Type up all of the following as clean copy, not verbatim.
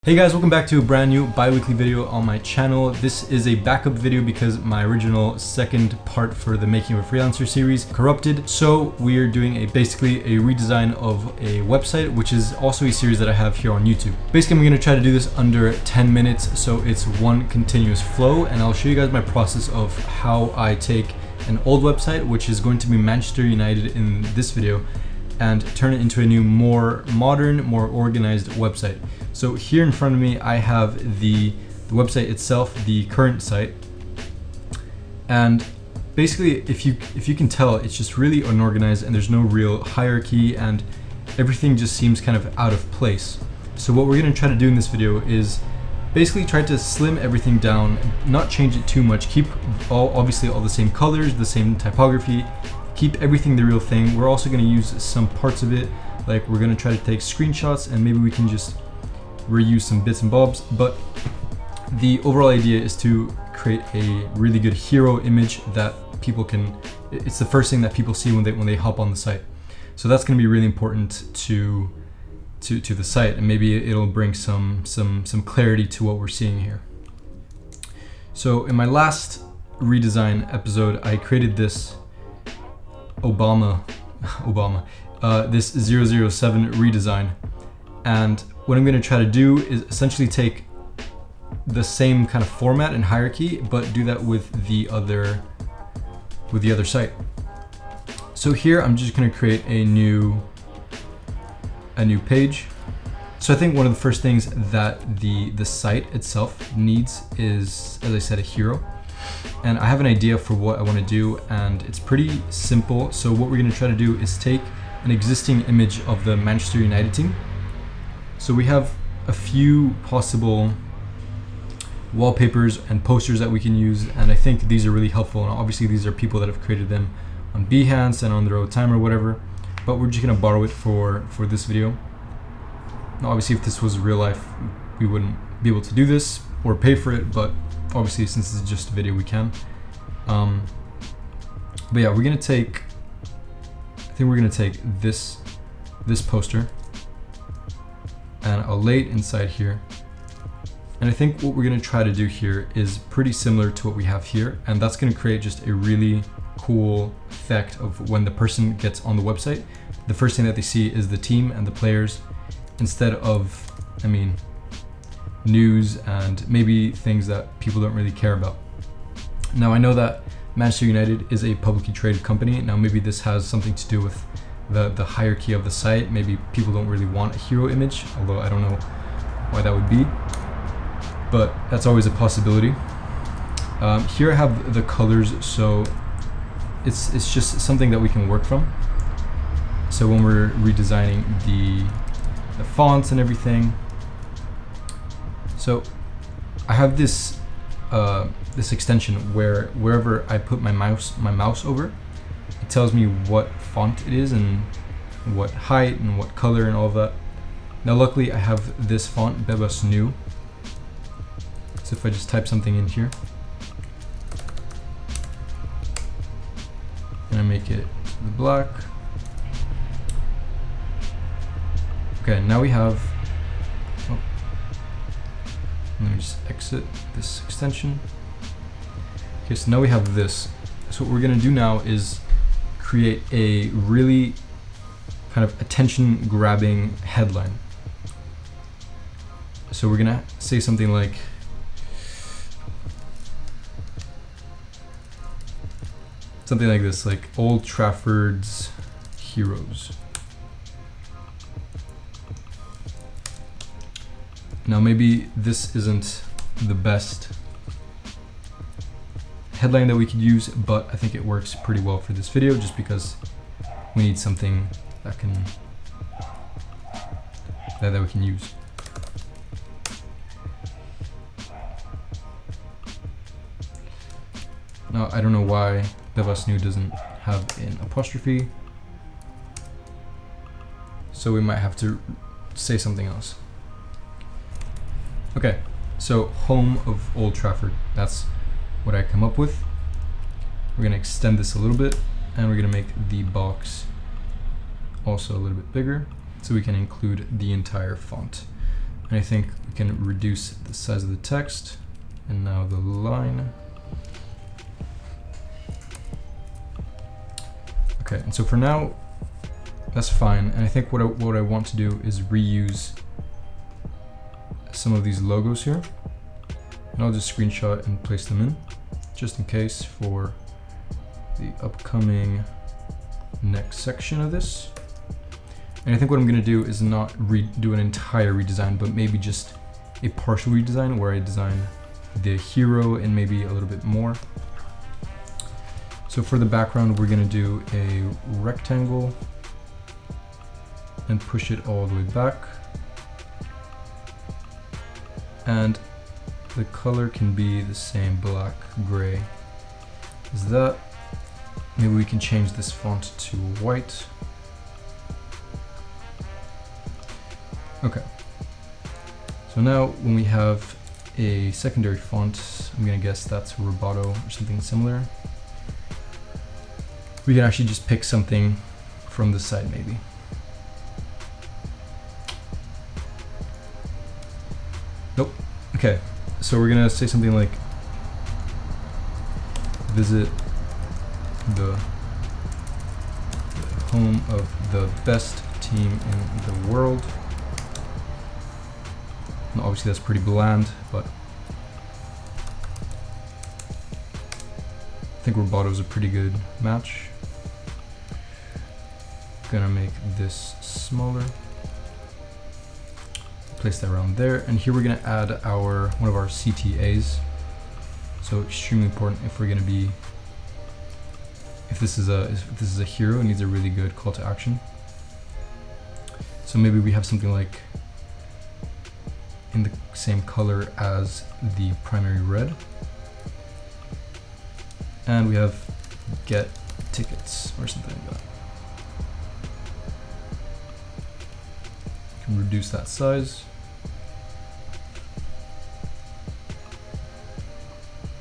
Hey guys, welcome back to a brand new bi-weekly video on my channel. This is a backup video because my original second part for the Making of a Freelancer series corrupted. So we are doing basically a redesign of a website, which is also a series that I have here on YouTube. Basically, I'm going to try to do this under 10 minutes. So it's one continuous flow, and I'll show you guys my process of how I take an old website, which is going to be Manchester United in this video, and turn it into a new, more modern, more organized website. So here in front of me, I have the website itself, the current site. And basically, if you can tell, it's just really unorganized and there's no real hierarchy and everything just seems kind of out of place. So what we're gonna try to do in this video is basically try to slim everything down, not change it too much, keep obviously all the same colors, the same typography, keep everything the real thing. We're also gonna use some parts of it, like we're gonna try to take screenshots and maybe we can just reuse some bits and bobs, but the overall idea is to create a really good hero image that people can, it's the first thing that people see when they hop on the site. So that's gonna be really important to the site, and maybe it'll bring some clarity to what we're seeing here. So in my last redesign episode, I created this this 007 redesign, and what I'm going to try to do is essentially take the same kind of format and hierarchy, but do that with the other site. So here I'm just going to create a new page. So I think one of the first things that the site itself needs is, as I said, a hero. And I have an idea for what I want to do, and it's pretty simple. So what we're going to try to do is take an existing image of the Manchester United team. So we have a few possible wallpapers and posters that we can use, and I think these are really helpful. And obviously these are people that have created them on Behance and on their own time or whatever, but we're just going to borrow it for this video. Now, obviously if this was real life, we wouldn't be able to do this or pay for it, but obviously since this is just a video, we can. But yeah, we're gonna take, I think we're gonna take this poster and I'll lay it inside here. And I think what we're gonna try to do here is pretty similar to what we have here, and that's gonna create just a really cool effect of when the person gets on the website, the first thing that they see is the team and the players, instead of, I mean, news and maybe things that people don't really care about. Now I know that Manchester United is a publicly traded company. Now maybe this has something to do with the hierarchy of the site. Maybe people don't really want a hero image, although I don't know why that would be, but that's always a possibility. Here I have the colors, so it's just something that we can work from. So when we're redesigning the fonts and everything, so I have this extension where wherever I put my mouse over, it tells me what font it is and what height and what color and all of that. Now luckily I have this font, Bebas New. So if I just type something in here and I make it the black. Okay, now we have, let me just exit this extension. Okay, so now we have this. So what we're gonna do now is create a really kind of attention grabbing headline. So we're gonna say something like, this, like Old Trafford's heroes. Now maybe this isn't the best headline that we could use, but I think it works pretty well for this video just because we need something that we can use. Now I don't know why Bevas New doesn't have an apostrophe, so we might have to say something else. Okay, so home of Old Trafford, that's what I come up with. We're gonna extend this a little bit and we're gonna make the box also a little bit bigger so we can include the entire font. And I think We can reduce the size of the text, and now the line. Okay, and so for now, that's fine. And I think what I want to do is reuse some of these logos here. And I'll just screenshot and place them in, just in case for the upcoming next section of this. And I think what I'm gonna do is not do an entire redesign, but maybe just a partial redesign where I design the hero and maybe a little bit more. So for the background, we're gonna do a rectangle and push it all the way back. And the color can be the same black, gray as that. Maybe we can change this font to white. Okay. So now when we have a secondary font, I'm gonna guess that's Roboto or something similar. We can actually just pick something from the side maybe. Nope. Okay. So we're gonna say something like, visit the home of the best team in the world. And obviously that's pretty bland, but I think Roboto is a pretty good match. Gonna make this smaller. Place that around there, and here we're gonna add one of our CTAs. So extremely important if we're gonna be, if this is a hero, it needs a really good call to action. So maybe we have something like in the same color as the primary red, and we have get tickets or something like that. Can reduce that size.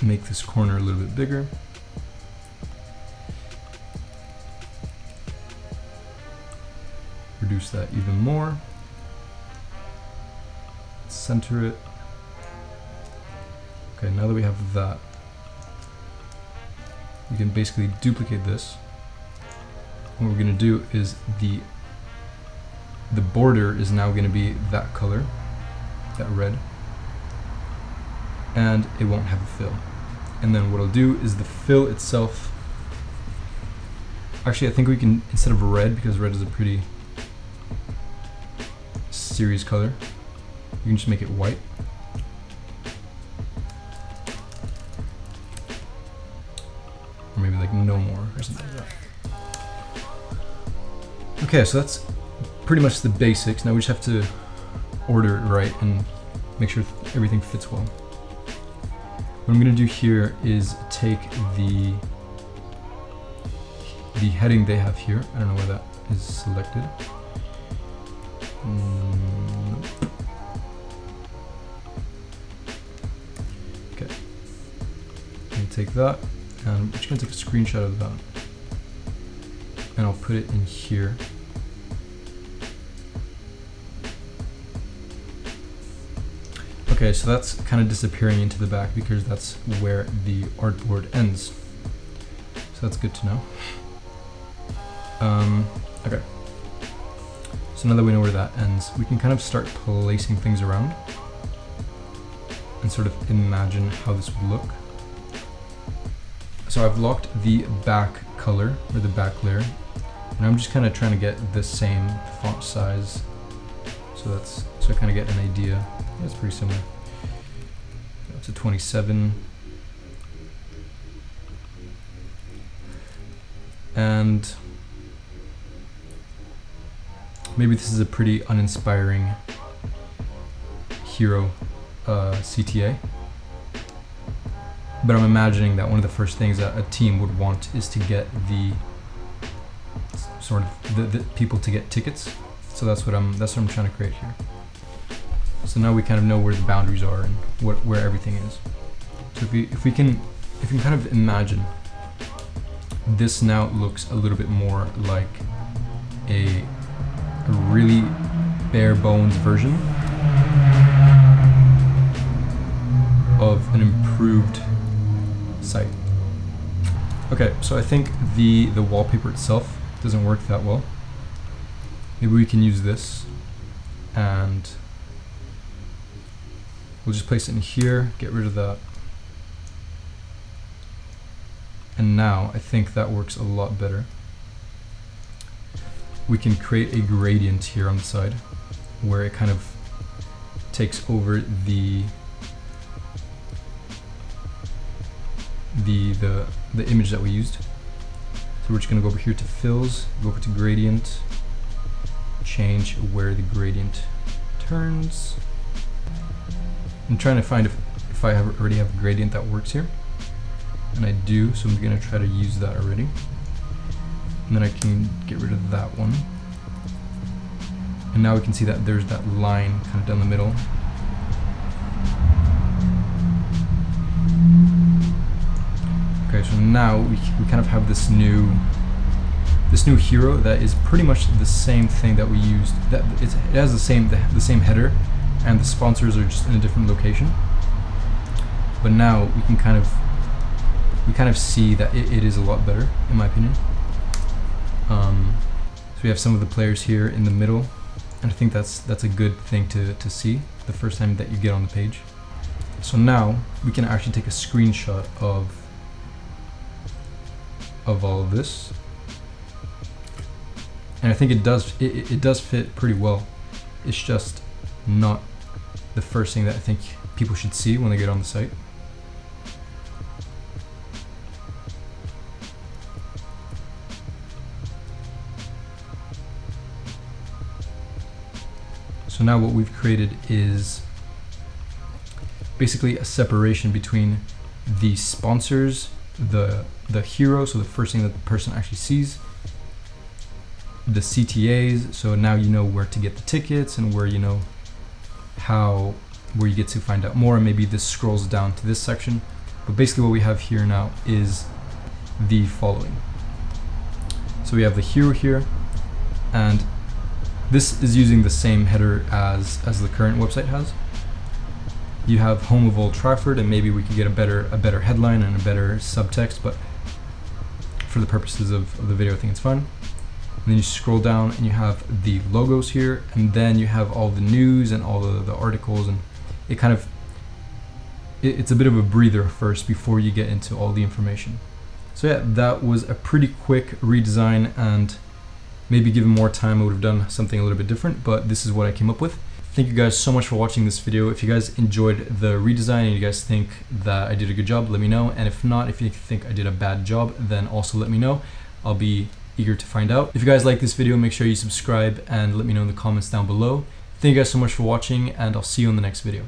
Make this corner a little bit bigger. Reduce that even more. Center it. Okay, now that we have that, we can basically duplicate this. What we're gonna do is the border is now gonna be that color, that red, and it won't have a fill. And then what I'll do is the fill itself, actually I think we can, instead of red, because red is a pretty serious color, you can just make it white. Or maybe like no more or something like that. Okay, so that's pretty much the basics. Now we just have to order it right and make sure everything fits well. What I'm gonna do here is take the heading they have here. I don't know why that is selected. Nope. Okay. I'm gonna take that, and I'm just gonna take a screenshot of that, and I'll put it in here. Okay, so that's kind of disappearing into the back because that's where the artboard ends. So that's good to know. Okay. So now that we know where that ends, we can kind of start placing things around and sort of imagine how this would look. So I've locked the back color, or the back layer, and I'm just kind of trying to get the same font size. So I kind of get an idea. Yeah, it's pretty similar. Up to 27. And maybe this is a pretty uninspiring hero CTA. But I'm imagining that one of the first things that a team would want is to get the people to get tickets. So that's what I'm trying to create here. So now we kind of know where the boundaries are and where everything is. So if we can kind of imagine, this now looks a little bit more like a really bare bones version improved site. Okay, so I think the wallpaper itself doesn't work that well. Maybe we can use this, and we'll just place it in here, get rid of that. And now I think that works a lot better. We can create a gradient here on the side where it kind of takes over the image that we used. So we're just gonna go over here to fills, go over to gradient, change where the gradient turns. I'm trying to find if I already have a gradient that works here. And I do, so I'm gonna try to use that already. And then I can get rid of that one. And now we can see that there's that line kind of down the middle. Okay, so now we kind of have this new hero that is pretty much the same thing that we used. That it has the same header, and the sponsors are just in a different location. But now we can kind of see that it is a lot better, in my opinion. So we have some of the players here in the middle, and I think that's a good thing to see the first time that you get on the page. So now we can actually take a screenshot of all of this, and I think it does fit pretty well. It's just not the first thing that I think people should see when they get on the site. So now what we've created is basically a separation between the sponsors, the hero, so the first thing that the person actually sees, the CTAs, so now you know where to get the tickets and where you know where you get to find out more, and maybe this scrolls down to this section. But basically what we have here now is the following. So we have the hero here, and this is using the same header as the current website has. You have home of Old Trafford, and maybe we could get a better headline and a better subtext, but for the purposes of the video I think it's fine. And then you scroll down and you have the logos here, and then you have all the news and all the articles, and it's a bit of a breather first before you get into all the information. So yeah, that was a pretty quick redesign, and maybe given more time I would have done something a little bit different, but this is what I came up with. Thank you guys so much for watching this video. If you guys enjoyed the redesign and you guys think that I did a good job, let me know. And if not, if you think I did a bad job, then also let me know. I'll be eager to find out. If you guys like this video, make sure you subscribe and let me know in the comments down below. Thank you guys so much for watching, and I'll see you in the next video.